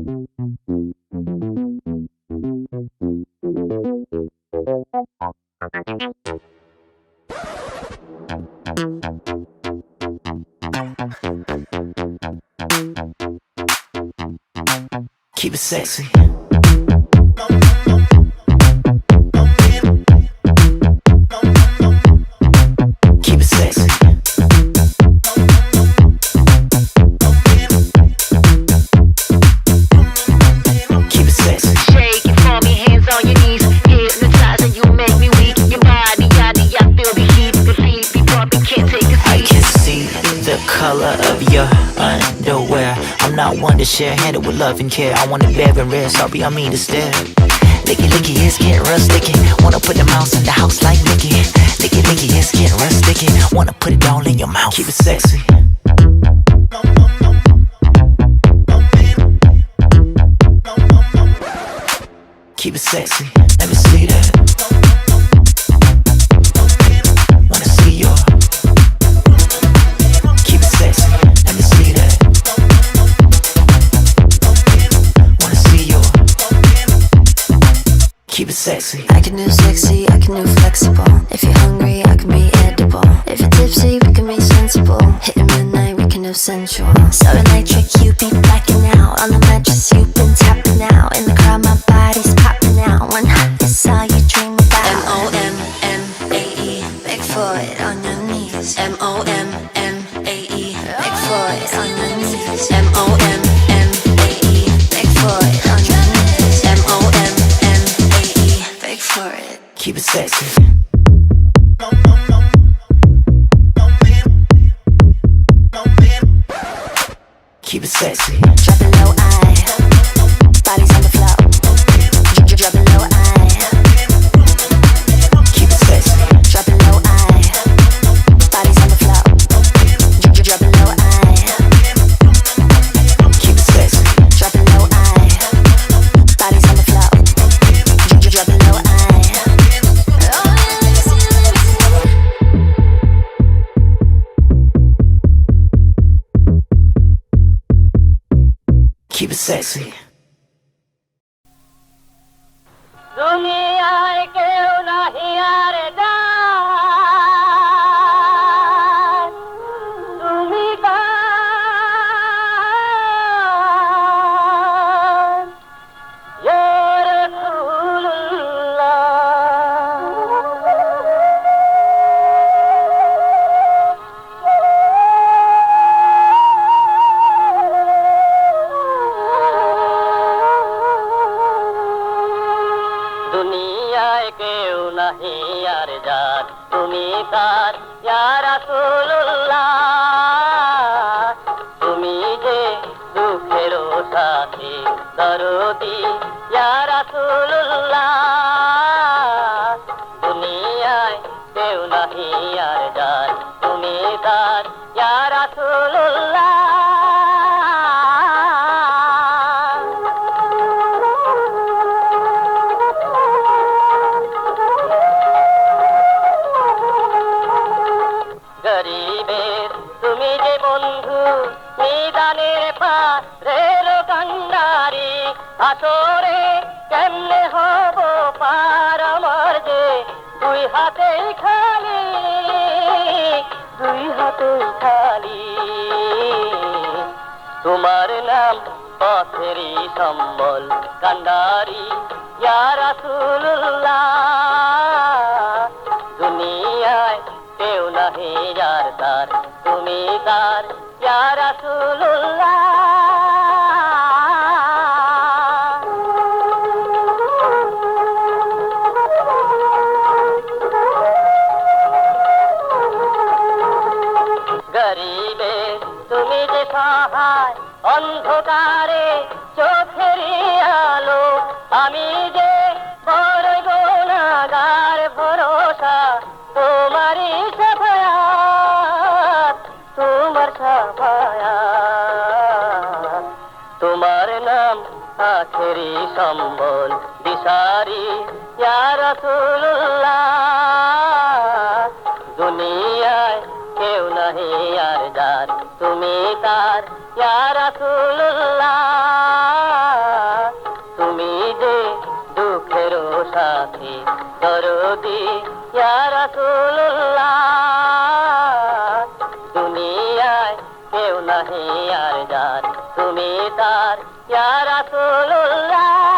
Keep it sexy. Keep it sexy. Keep it sexy. Shake it for me, hands on your knees. Hypnotizing, you make me weak. Your body, yada, I feel the heat. The feet be pumping, can't take a seat. I can see the color of your underwear. I'm not one to share, handle with love and care. I want it bare and rare, sorry I mean to stare. Licky, licky, it's getting real sticky. Wanna put the mouse in the house like Mickey. Licky, licky, it's getting real sticky. Wanna put it all in your mouth. Keep it sexy. Keep it sexy. Let me see that. Wanna see your. Keep it sexy. Let me see that. Wanna see your. Keep it sexy. I can do sexy, I can do flexible. If you're hungry, I can be edible. If you're tipsy, we can be sensible. Hitting midnight, we can do sensual. So electric, you be blacking out. On the mattress, you've been tapping out. In the crowd, my body's popping out. When hot, it's all you dream about. M-O-M-M-A-E, beg for it on your knees. M-O-M-M-A-E, beg for it on your knees. M-O-M-M-A-E, beg for it on your knees. M-O-M-M-A-E, beg for it. Keep it sexy. Keep it sexy. Drop it low, bodies on the floor. Drop it low, Keep it sexy. drop it low, bodies on the floor. Drop it low, Keep it sexy. drop it low, bodies on the floor. Drop it low, Keep it sexy. দুনিয়ায় কেউ নাহি আর দান তুমি গান ইয়া রাসূলুল্লাহ দুনিয়ায় কেউ নাহি আর জাত তুমি তার ইয়া রাসূলুল্লাহ তুমি যে দুঃখের সাথী দরদি ইয়া রাসূলুল্লাহ দুনিয়ায় কেউ নাহি আর জাত তুমি তার ইয়া রাসূলুল্লাহ গরিবের তুমি যে বন্ধু নিদানের পারের কান্ডারি আসরে কেমনে হব পার আমার যে দুই হাতেই খালি তোমার নাম পথেরই সম্বল কান্ডারি ইয়া রাসূলুল্লাহ দুনিয়ায় কেউ নাহি যার তার তুমি তার ইয়া রাসূলুল্লাহ গরিবে তুমি যে সহায় অন্ধকারে চোখেরই আলো আমি যে বড় গুনাহগার ভরসা তোমারই সাফায়াত তোমার সাফায়াত তোমার নাম আখেরি সম্বল দিশারি ইয়া রাসূলুল্লাহ দুনিয়ায় কেউ নাহি আর যার তুমি তার ইয়া রাসূলুল্লাহ সাথী দরদি ইয়া রাসূলুল্লাহ দুনিয়ায় কেউ নাহি আর যার তুমি তার ইয়া রাসূলুল্লাহ